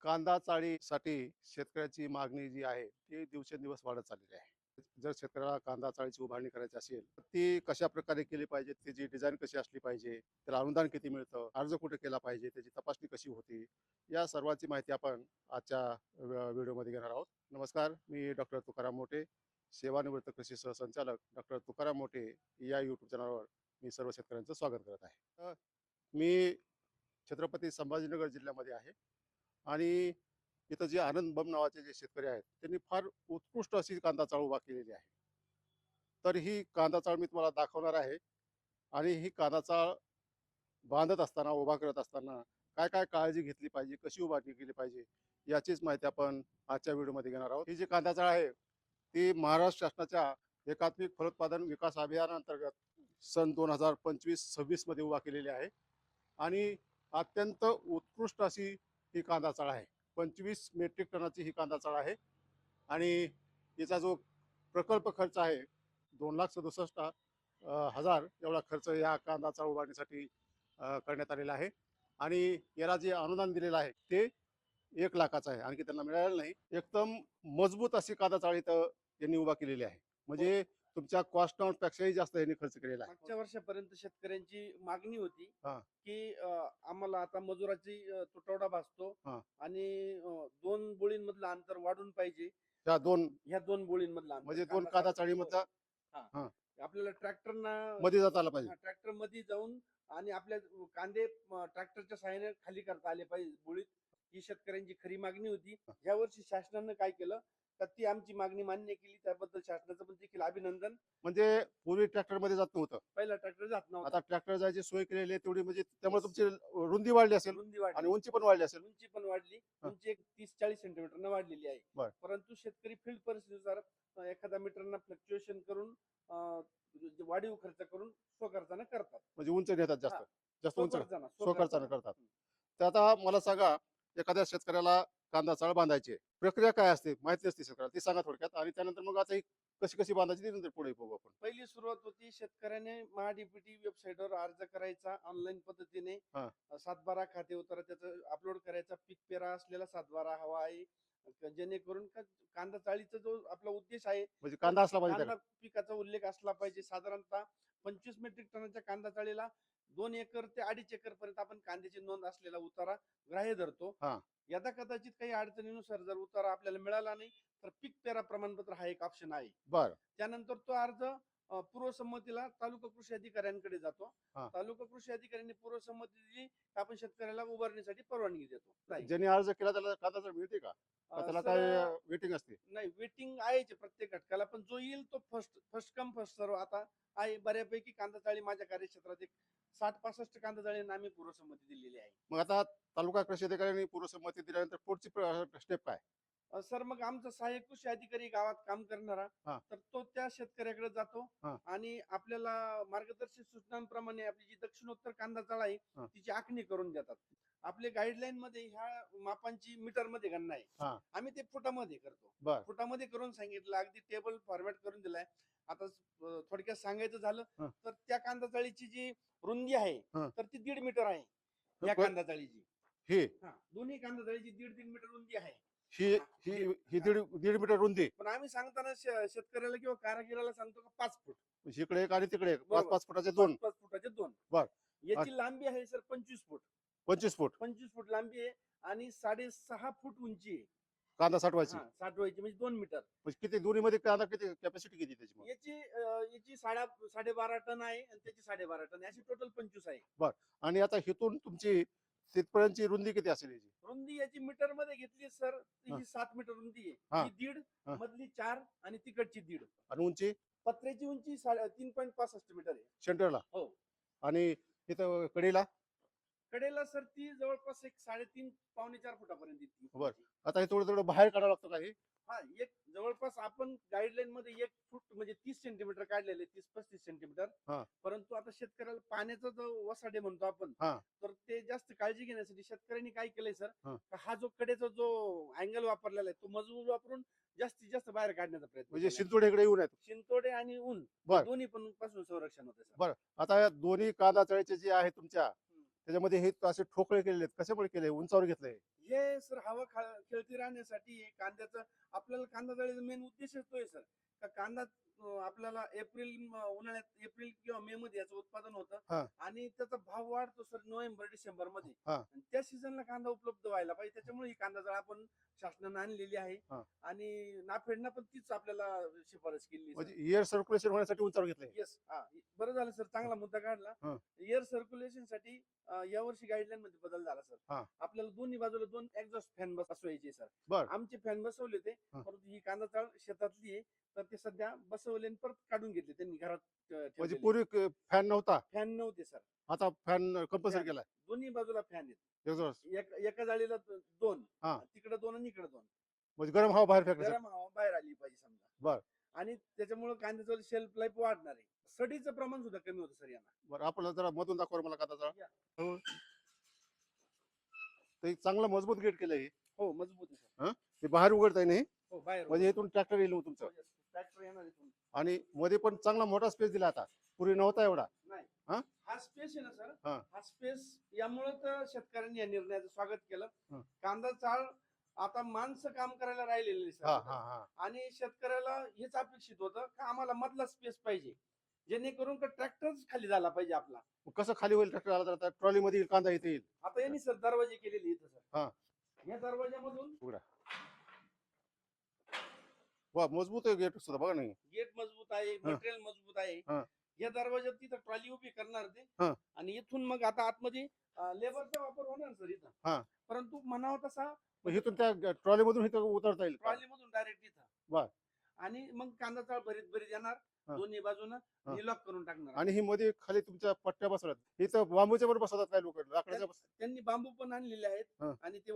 कांदा चाळीसाठी शेतकऱ्याची मागणी जी आहे ती दिवसेंदिवस वाढत चाललेली आहे. जर शेतकऱ्याला कांदा चाळीची उभारणी करायची असेल तर ती कशा प्रकारे केली पाहिजे, त्याची डिझाईन कशी असली पाहिजे, त्याला अनुदान किती मिळतं, अर्ज कुठे केला पाहिजे, त्याची तपासणी कशी होती, या सर्वांची माहिती आपण आजच्या व्हिडिओमध्ये घेणार आहोत. नमस्कार, मी डॉक्टर तुकाराम मोठे, सेवानिवृत्त कृषी सहसंचालक डॉक्टर तुकाराम मोठे या यूट्यूब चॅनलवर मी सर्व शेतकऱ्यांचं स्वागत करत आहे. मी छत्रपती संभाजीनगर जिल्ह्यामध्ये आहे आणि इथं जे आनंद बम नावाचे जे शेतकरी आहेत त्यांनी फार उत्कृष्ट अशी कांदा चाळ उभा केलेली आहे. तर ही कांदा चाळ मी तुम्हाला दाखवणार आहे आणि ही कांदा चाळ बांधत असताना, उभा करत असताना काय काय काळजी घेतली पाहिजे, कशी उभारणी केली पाहिजे, याचीच माहिती आपण आजच्या व्हिडिओमध्ये घेणार आहोत. ही जी कांदा चाळ आहे ती महाराष्ट्र शासनाच्या एकात्मिक फलोत्पादन विकास अभियानाअंतर्गत सन 2025-26 मध्ये उभा केलेली आहे आणि अत्यंत उत्कृष्ट अशी ही कांदा चाळ आहे. 25 मेट्रिक टनाची ही कांदा चाळ आहे आणि तिचा जो प्रकल्प खर्च आहे 2,67,000 एवढा खर्च या कांदा चाळ उभारणीसाठी करण्यात आलेला आहे आणि याला जे अनुदान दिलेलं आहे ते 1,00,000 आहे. आणखी त्यांना मिळालेलं नाही. एकदम मजबूत अशी कांदा चाळ इथं यांनी उभा केलेली आहे. म्हणजे तुमच्या कॉस्ट पेक्षाही जास्त यांनी खर्च केलेला आहे. मागच्या वर्षापर्यंत शेतकऱ्यांची मागणी होती हा. की आम्हाला आता मजुराची तुटवडा भासतो हा. आणि 2 बोळींमधलं अंतर वाढून पाहिजे. त्या दोन ह्या 2 बोळींमधलं अंतर म्हणजे दोन कांदा चाळीमधला हा. आपल्याला ट्रॅक्टरना मध्ये जाता आला पाहिजे. ट्रॅक्टर मध्ये जाऊन आणि आपल्या कांदे ट्रॅक्टरच्या सहाय्याने खाली करता आले पाहिजे बोळीत. ही शेतकऱ्यांची खरी मागणी होती. या वर्षी शासनानं काय केलं तर ती आमची मागणी मान्य केली. त्याबद्दल शासनाचं पण देखील अभिनंदन. म्हणजे पूर्वी ट्रॅक्टर मध्ये जात नव्हतं, पहिला ट्रॅक्टर जात नव्हता, आता ट्रॅक्टर जायची सोय केलेली आहे तेवढी, म्हणजे त्यामुळे तुमची रुंदी वाढली असेल रुंदी आणि वाढली, उंची पण वाढली असेल. उंची पण वाढली. हा. उंची एक 30-40 सेंटीमीटर न वाढलेली आहे. बर. परंतु शेतकरी फील्ड परिस्थितीनुसार एखादा मीटरना फ्लक्च्युएशन करून वाढीव खर्च करून स्वखर्चानं करतात. म्हणजे उंच नेतात, जास्त हा. जास्त उंच स्वखर्चानं स्वखर्चानं करतात. तर आता मला सांगा, एखाद्या शेतकऱ्याला कांदा चाळ बांधायची आहे, प्रक्रिया काय असते माहिती असते शेतकऱ्याला, ती सांगा थोडक्यात. आणि त्यानंतर मग आता ही कशी कशी बांधायची ती नंतर पुढे बघू आपण. पहिली सुरुवात होती शेतकऱ्याने महाडीपीटी वेबसाईटवर अर्ज करायचा ऑनलाईन पद्धतीने. हा. 7/12 खाते उतारा त्याचं अपलोड करायचा. पीक पेरा असलेला 7/12 हवा आहे, जेणेकरून कांदा चाळीचा जो आपला उद्देश आहे म्हणजे कांदा असला पाहिजे कांदा पिकाचा उल्लेख असला पाहिजे. साधारणतः 25 मेट्रिक टनाच्या कांदा चाळीला 2 एकर ते 2.5 एकर पर्यंत आपण कांद्याची नोंद असलेला उतारा ग्राह्य धरतो. हा. यदा कदाचित काही अडचणीनुसार जर उतारा आपल्याला मिळाला नाही तर पीक पेरा प्रमाणपत्र हा एक ऑप्शन आहे. बर. त्यानंतर तो अर्ज पूर्वसंमतीला तालुका कृषी अधिकाऱ्यांकडे जातो. हा. तालुका कृषी अधिकाऱ्यांनी पूर्वसंमती दिली आपण शेतकऱ्याला उभारण्यासाठी परवानगी देतो. ज्यांनी अर्ज केला त्याला कांदा चाळ मिळते का? त्याला सर, काय वेटिंग असते? नाही, वेटिंग आहे प्रत्येक घटकाला, पण जो येईल तो फर्स्ट कम फर्स्ट सर्व आता आहे. बऱ्यापैकी कांदा चाळी माझ्या कार्यक्षेत्रात एक 60-65 कांदा चाळींना आम्ही पूर्वसंमती दिलेली आहे. मग आता तालुका कृषी अधिकाऱ्यांनी पूर्वसंमती दिल्यानंतर पुढची स्टेप काय? सर, मग आमचा सहाय्यक कृषी अधिकारी गावात काम करणारा हा. तर तो त्या शेतकऱ्याकडे जातो हा. आणि आपल्याला मार्गदर्शक सूचनांप्रमाणे आपली जी दक्षिणोत्तर कांदा चाळ आहे हा. तिची आखणी करून देतात. आपले गाईडलाईन मध्ये ह्या मापांची मीटर मध्ये गणना आहे. हा. आम्ही ते फुटामध्ये करतो. बर. फुटामध्ये करून सांगितलं, अगदी टेबल फॉर्मॅट करून दिलाय. आता थोडक्यात सांगायचं झालं हा. तर त्या कांदा चाळीची जी रुंदी आहे हा. तर ती 1.5 मीटर आहे. या बर. कांदा चाळीची ही दोन्ही कांदा चाळीची 1.5 मीटर रुंदी आहे. ही ही ही दीड मीटर रुंदी. पण आम्ही सांगताना शेतकऱ्याला किंवा कारागिराला सांगतो का 5 फूट. इकडे एक आणि तिकडे एक, बरोबर. 5-5 फुटाचे दोन. 5 फुटाचे 2. बर. याची लांबी आहे सर 25 फूट. 25 फूट 25 फूट लांबी आहे आणि 6.5 फूट उंची आहे. कांदा साठवायची. साठवायची म्हणजे 2 मीटर. म्हणजे किती दोन्ही मध्ये कांदा, किती कॅपॅसिटी किती त्याची मग? याची 12.5 टन आहे आणि त्याची 12.5 टन, अशी टोटल 25 आहे. आणि आता इथून तुमची तिथपर्यंतची रुंदी किती असेल याची? रुंदी याची मीटर मध्ये घेतली सर, हा. ही 7 मीटर रुंदी हा. आहे. ही 1.5, हा. मधली 4 आणि तिकडची 1.5. आणि उंची पत्र्याची उंची 3.65 मीटर आहे. सेंटरला. हो. आणि इथं कडेला कडेला सर ती जवळपास एक 3.5-4 फुटापर्यंत येते. बर. आता हे थोडं थोडं बाहेर काढावं लागतं का हे? हा, एक जवळपास आपण गाईडलाईन मध्ये 1 फूट म्हणजे 30 सेंटीमीटर काढलेले, 30-35 सेंटीमीटर. हा. परंतु आता शेतकऱ्याला पाण्याचा जो वसाडे म्हणतो आपण, हा. तर ते जास्त काळजी घेण्यासाठी शेतकऱ्यांनी काय केलंय सर, हा. हा जो कडेचा जो अँगल वापरलेला आहे तो मजबूत वापरून जास्तीत जास्त बाहेर काढण्याचा प्रयत्न म्हणजे केलाय. शिंतोडे इकडे येऊ नयेत. शिंतोडे आणि ऊन बर. दोन्ही पण पासून संरक्षण होते सर. बर. आता या दोन्ही कांदा चाळीचे जे आहे तुमच्या, त्याच्यामध्ये हे असे ठोकळे केलेले आहेत, कशामुळे केले, उंचावर घेतलंय? हे सर हवा खेळती राहण्यासाठी हे कांद्याचं आपल्याला कांदा जाळीचा मेन उद्देशच तो आहे सर. का कांदा आपल्याला उन्हाळ्यात एप्रिल किंवा मे मध्ये याचं उत्पादन होतं हा. आणि त्याचा भाव वाढतो सर नोव्हेंबर डिसेंबर मध्ये. हा. आणि त्या सीझनला कांदा उपलब्ध व्हायला पाहिजे, त्याच्यामुळे ही कांदा जाळ आपण शासनानं आणलेली आहे. हा. आणि नाफेडनं पण तीच आपल्याला शिफारस केली म्हणजे एअर सर्क्युलेशन होण्यासाठी उंचावर घेतलंय. येस. हा, बरं झालं सर, चांगला मुद्दा काढला. हा. एअर सर्क्युलेशन साठी यावर्षी गाईडलाईन मध्ये बदल झाला सर. हा. आपल्याला दोन्ही बाजूला 2 एक्झॉस्ट फॅन बसवायचे सर. बर. आमचे फॅन बसवले होते, हा. परंतु ही कांदा चाळ शेतातली आहे, तर ते सध्या बसवले आणि परत काढून घेतले त्यांनी घरात. म्हणजे पूर्वी फॅन नव्हता, फॅन नव्हते सर. आता फॅन कंपल्सरी Fan. केलाय. दोन्ही बाजूला फॅन आहेत. एक्झॉस्ट. एका जाळीला 2, हा. तिकडे 2 आणि इकडे 2. म्हणजे गरम हवा बाहेर फेकायसाठी. गरम हवा बाहेर आली पाहिजे समजा. बर. आणि त्याच्यामुळे कांद्याचं शेल्फ लाईफ वाढणार आहे. सडीचं प्रमाण सुद्धा कमी होतं सर यांना. बरं, आपल्याला जरा मधून दाखवा मला कांदा या. जाळ. तर एक चांगलं मजबूत गेट केलंय हे. हो, मजबूत आहे सर. ते बाहेर उघडताय नाही, हो, बाहेर म्हणजे इथून ट्रॅक्टर येईल मग तुमचं. ट्रॅक्टर येणार इथून. आणि मध्ये पण चांगला मोठा स्पेस दिला आता, पूर्वी नव्हता एवढा. नाही, हा? हा स्पेस आहे ना सर, हा. हा स्पेस यामुळे तर शेतकऱ्यांनी या निर्णयाचं स्वागत केलं. हा. कांदा चाळ आता माणसं काम करायला राहिलेली हा. सर. हा. हा. आणि शेतकऱ्याला हेच अपेक्षित होतं का आम्हाला मधला स्पेस पाहिजे, जेणेकरून का ट्रॅक्टरच खाली झाला पाहिजे आपला. मग कसं खाली होईल ट्रॅक्टर आला तर? ट्रॉली मध्ये कांदा इथे येईल. आता यांनी सर दरवाजे केलेले इथं सर. हा. या दरवाजामधून उघडा. वा, मजबूत आहे गेट सुद्धा, बघा नाही. गेट मजबूत आहे, हा. मटेरियल मजबूत आहे. हा. या दरवाज्यात तिथं ट्रॉली उभी करणार ते. हा. आणि इथून मग आता आतमध्ये लेबरचा वापर होणार सर इथं. हा. परंतु म्हणावं तसा मग इथून त्या ट्रॉली मधून इथं उतरता येईल का? ट्रॉली मधून डायरेक्ट इथं. बर. आणि मग कांदा चाळ भरीत भरीत येणार हा. दोन्ही बाजूला हा. लॉक करून टाकणार. आणि ही मध्ये खाली तुमच्या पट्ट्या बसवल्यात, इथं बांबूच्या बरोबर बसवतात काय लोक, लाकडाच्या त्यांनी बांबू पण आणलेले आहेत. हा. आणि ते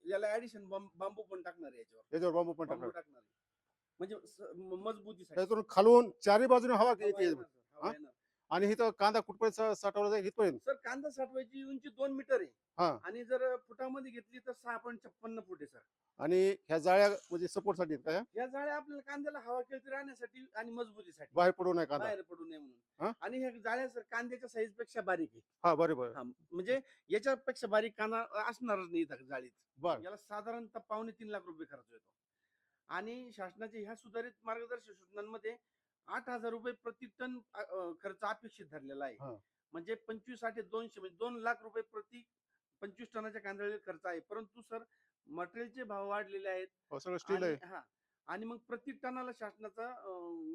याला ऍडिशन बांबू पण टाकणार आहे याच्यावर. याच्यावर बांबू पण बांबू टाकणार. टाकणार आहे. म्हणजे मजबूतीसाठी. त्यातून खालून चारी बाजूने हवा हवा येते. येणार सर, हवा हा? येणार. आणि इथं कांदा कुठपर्यंत साठवला जाईल इथपर्यंत. सर कांदा साठवायची उंची 2 मीटर आहे. हा. आणि जर फुटामध्ये घेतली तर 6.56 फूट आहे सर. आणि ह्या जाळ्या म्हणजे सपोर्ट साठी आहेत का या? या जाळ्या आपल्याला कांद्याला हवा खेळती राहण्यासाठी आणि मजबूतीसाठी, बाहेर पडू नये कांदा. बाहेर पडू नये हा? म्हणून. आणि ह्या जाळ्या सर कांद्याच्या साईज पेक्षा बारीक आहे. हा, बरोबर. हा, म्हणजे याच्यापेक्षा बारीक कांदा असणारच नाही इथं जाळीत. बर. याला साधारणतः 2.5 लाख रुपये खर्च येतो. आणि शासनाच्या ह्या सुधारित मार्गदर्शक सूचनांमध्ये 8,000 रुपये प्रति टन खर्च अपेक्षित धरलेला आहे. हा. म्हणजे 25, 60, 200 म्हणजे 2 लाख रुपये प्रति 25 टनाच्या कांद्याला खर्च आहे. परंतु सर मटेरियलचे भाव वाढलेले आहेत. सगळं स्टील आहे. हा. आणि मग प्रति टनाला शासनाचा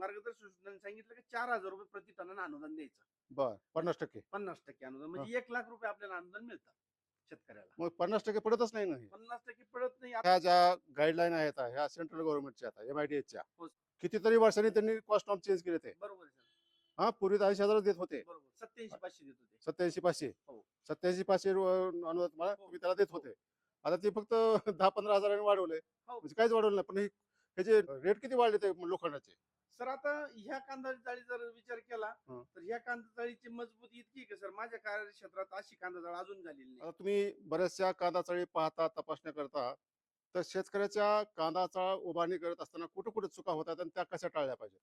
मार्गदर्शक सूचनांनी सांगितलं की 4,000 रुपये प्रति टनानं अनुदान द्यायचं. बर. 50%. 50% अनुदान म्हणजे 1 लाख रुपये आपल्याला अनुदान मिळतं शेतकऱ्याला. मग 50% पडतच नाही ना हे. 50% पडत नाही. ह्या ज्या गाईडलाईन आहेत ह्या सेंट्रल गव्हर्नमेंटच्या, आता MIDHच्या, हो. कितीतरी वर्षांनी त्यांनी कॉस्ट ऑफ चेंज केले ते. बरोबर आहे सर. हा, पूर्वी 80,000 देत होते. बरोबर. 87,500 देत होते. 87,500. हो. 87,500 अनुदान मला हो. तुम्ही त्याला देत होते. आता ते फक्त 10-15 हजारांनी वाढवले. हो. म्हणजे काहीच वाढवलं नाही. पण ह्याचे रेट किती वाढले ते लोखंडाचे? सर आता ह्या कांदा जाळी जर विचार केला हं. तर ह्या कांदा जाळीची मजबूती इतकी आहे की सर माझ्या कार्यक्षेत्रात अशी कांदा जाळ अजून झालेली नाही. आता तुम्ही बऱ्याचशा कांदा चाळी पाहता, तपासण्या करता, तर शेतकऱ्याच्या कांदा चाळ उभारणी करत असताना कुठे कुठे चुका होतात आणि त्या कशा टाळल्या पाहिजेत?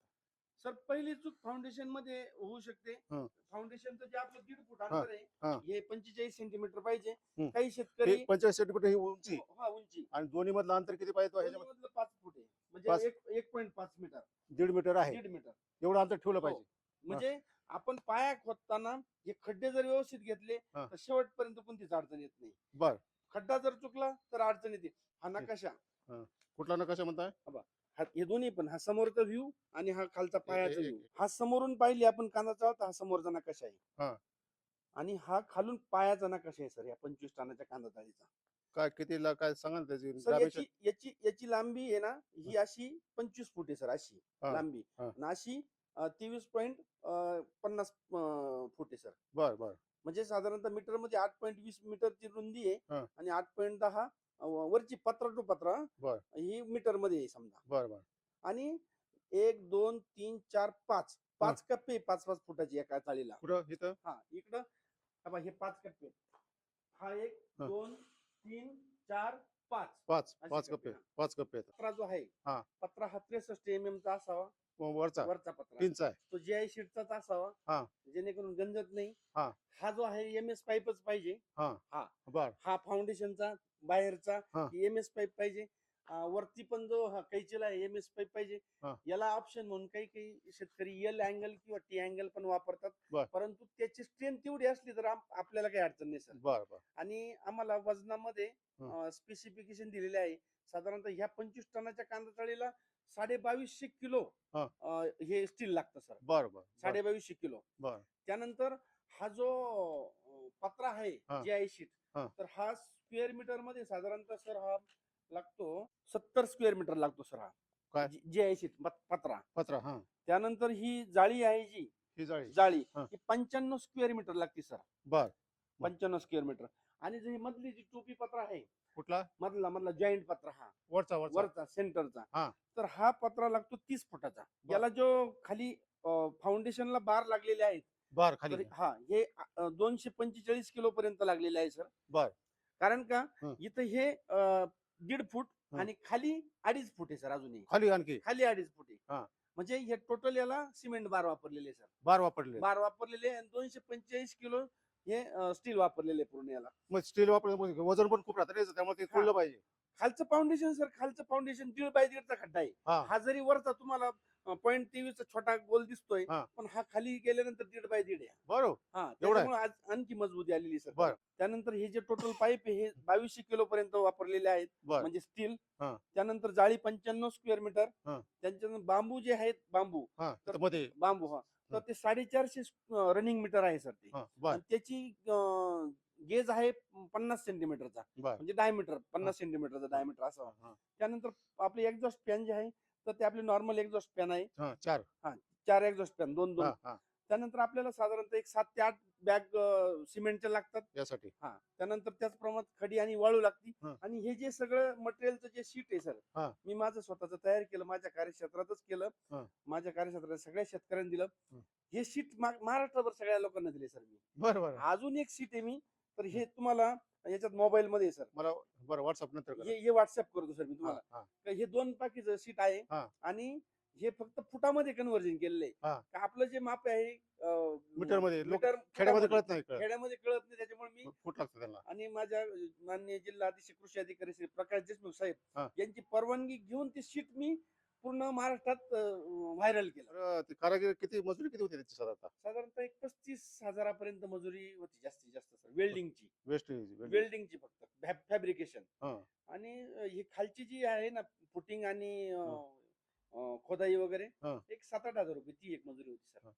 सर पहिली चूक फाउंडेशन मध्ये होऊ शकते. हं. फाउंडेशनचं जे आपलं 1.5 फूट हा. अंतर आहे हा. हे 45 सेंटीमीटर पाहिजे. हं. काही शेतकरी 45 सेंटीमीटर ही उंची हा उंची आणि दोन्ही मधलं अंतर किती पाहिजे? ह्याच्यामध्ये मधलं 5 फूट आहे. पाच. म्हणजे 1.5 मीटर, 1.5 मीटर आहे. 1.5 मीटर. एवढं अंतर ठेवलं हो. पाहिजे. म्हणजे आपण पाया खोदताना हे खड्डे जर व्यवस्थित घेतले हा. तर शेवटपर्यंत कोणतीच अडचण येत नाही. बर. खड्डा जर चुकला तर अडचण येते. हा नकाशा, कुठला नकाशा म्हणताय? हे दोन्ही पण, हा समोरचा व्ह्यू आणि हा खालचा पायाचा एक- व्ह्यू. हा समोरून पाहिली आपण कांदा चाळता, हा समोरचा नकाशा हा. आहे. आणि हा खालून पायाचा नकाशा आहे सर या 25 टनाच्या कांदा जाळीचा. काय कितीला काय सांगा ना त्याची सर dimension? याची लांबी आहे ना, ही अशी 25 फूट आहे सर, अशी हा. लांबी. हा. आणि अशी 23.50 फूट आहे सर. बर बर. म्हणजे साधारणतः मीटर मध्ये 8.20 मीटरची रुंदी हा. आहे आणि 8.10 वरची पत्रा टू पत्रा बर ही मीटर मध्ये आहे समजा. बर बर. आणि 1, 2, 3, 4, 5 कप्पे 5-5 फुटाची एका चाळीला. कुठं इथं? हा इकडं हे 5 कप्पे. हा 1, हा. 2, 3, 4, 5 5 असे 5 कप्पे. कप्पे 5 कप्पे आहेत. पत्रा जो आहे हा. पत्रा हा 63 mm चा असावा. वरचा वरचा पत्रा पिनचा आहे. तो जीआय शीटचाच असावा, हा. जेणेकरून गंजत नाही. हा. हा जो आहे एमएस पाईपच पाहिजे. हा. हा. बर. हा फाउंडेशनचा बाहेरचा हा. एमएस पाईप पाहिजे. वरती पण जो कैचीला एमएस पाईप पाहिजे. हा. याला ऑप्शन म्हणून काही काही शेतकरी एल अँगल किंवा टी अँगल पण वापरतात. बर. परंतु त्याची स्ट्रेंथ तेवढी असली तर आपल्याला काही अडचण नाही सर. बर बर. आणि आम्हाला वजनामध्ये स्पेसिफिकेशन दिलेले आहे. साधारणतः ह्या 25 टनाच्या कांदा चाळीला 2250 किलो हा. हे स्टील लागतं सर. बर बर. 2250 किलो. बर. त्यानंतर हा जो पत्रा आहे हा. जीआय शीट, हा. तर हा स्क्वेअर मीटर मध्ये साधारणतः सर हा लागतो 70 स्क्वेअर मीटर लागतो सर. हा काय? जीआय शीट पत्रा. पत्रा. हा. त्यानंतर ही जाळी आहे जी ही जाळी. जाळी हा. ही 95 स्क्वेअर मीटर लागते सर. बर. 95 स्क्वेअर मीटर. आणि जी मधली जी टोपी पत्रा आहे, कुठला? मधला जॉईंट पत्रा, हा वरचा वरचा. वरचा सेंटरचा, हा. तर हा पत्रा लागतो 30 फुटाचा. बर. याला जो खाली फाउंडेशनला बार लागलेले आहेत, बर खाली. तर हा हे 245 किलो पर्यंत लागलेले आहे सर. बर. कारण का हं. इथं हे 1.5 फूट हं. आणि खाली 2.5 फूट आहे सर. अजूनही खाली आणखी खाली 2.5 फूट आहे. हा. म्हणजे हे टोटल याला सिमेंट बार वापरलेले सर. बार वापरले. बार वापरलेले आणि 245 किलो हे स्टील वापरलेले पूर्ण याला. मग स्टील वापरलं वजन पण खूप राहतं त्यामुळे ते खुललं पाहिजे. खालचं फाउंडेशन सर, खालचं फाउंडेशन 1.5 बाय 1.5चा खड्डा आहे. हा. हा जरी वरचा तुम्हाला 0.23 छोटा गोल दिसतोय, हा. पण हा खाली गेल्यानंतर 1.5 बाय 1.5 आहे. बरोबर. हा, एवढं आहे. त्याच्यामुळे आज आणखी मजबूती आलेली सर. बर. त्यानंतर हे जे टोटल पाईप आहे हे 2200 किलो पर्यंत वापरलेले आहेत, बर. म्हणजे स्टील. हा. त्यानंतर जाळी 95 स्क्वेअर मीटर. हा. त्यांच्यानंतर बांबू जे आहेत, बांबू हा. तर तर मध्ये बांबू हा तर ते 450 रनिंग मीटर आहे सर ते. हा. बर. आणि त्याची गेज आहे 50 सेंटीमीटरचा, बर. म्हणजे डायमीटर 50 सेंटीमीटरचा डायमीटर असावा. हा. त्यानंतर आपले एक्झॉस्ट फॅन जे आहे, तर ते आपले नॉर्मल एक्झॉस्ट फॅन आहे. हा. चार. 4 एक्झॉस्ट फॅन, 2-2. हा. हा. त्यानंतर आपल्याला साधारणतः एक 7 ते 8 बॅग सिमेंटच्या लागतात. यासाठी. हा. त्यानंतर त्याचप्रमाणात खडी आणि वाळू लागती. हा. आणि हे जे सगळं मटेरियलचं जे शीट आहे सर, हा. मी माझं स्वतःच तयार केलं, माझ्या कार्यक्षेत्रातच केलं. हा. माझ्या कार्यक्षेत्रात सगळ्या शेतकऱ्यांना दिलं. हा. हे शीट महाराष्ट्रभर सगळ्या लोकांना दिले सर मी. बर बर. अजून एक शीट आहे मी, तर हे तुम्हाला याच्यात मोबाईल मध्ये सर, मला बरं व्हॉट्सअप नंतर करा. हे व्हॉट्सअप करतो सर मी हा. तुम्हाला. हा. तर हे 2 पाकीचं शीट आहे. हा. आणि हे फक्त फुटामध्ये कन्व्हर्जन केलेलं आहे. हा. का आपलं जे माप आहे मीटर मध्ये लोक मीटर खेड्यामध्ये कळत नाही. खेड्यामध्ये कळत नाही, त्याच्यामुळे मी फूट लागतं त्यांना. आणि माझ्या माननीय जिल्हा अधीक्षक कृषी अधिकारी श्री प्रकाश देशमुख हा. साहेब यांची परवानगी घेऊन ते शीट मी पूर्ण महाराष्ट्रात व्हायरल केलं. तर ते कारागीर किती मजुरी किती होती त्याची साधारणतः? साधारणतः एक 35,000 पर्यंत मजुरी होती जास्तीत जास्त सर. वेल्डिंगची वेस्ट. फक्त फॅब्रिकेशन. हा. आणि ही खालची जी आहे ना, फुटिंग आणि खोदाई वगैरे, हा. एक 7-8 हजार रुपये ती एक मजुरी होती सर.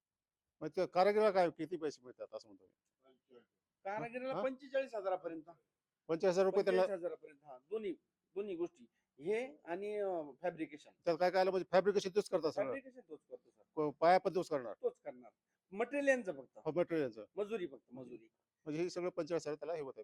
मग त्या कारागिराला काय किती पैसे मिळतात असं म्हणतो? कारागिरीला हा? 45,000 पर्यंत. 45,000 रुपये त्यांना. 45,000 पर्यंत. हा, दोन्ही गोष्टी, हे आणि फॅब्रिकेशन. त्यात काय काय म्हणजे फॅब्रिकेशन तोच करतात सगळं. फॅब्रिकेशन तोच करतो सर. पाया पण तोच करणार. तोच करणार. मटेरियल यांचं फक्त, मटेरियलचं मजुरी फक्त मजुरी. म्हणजे हे सगळं 45,000 त्याला हे होतं.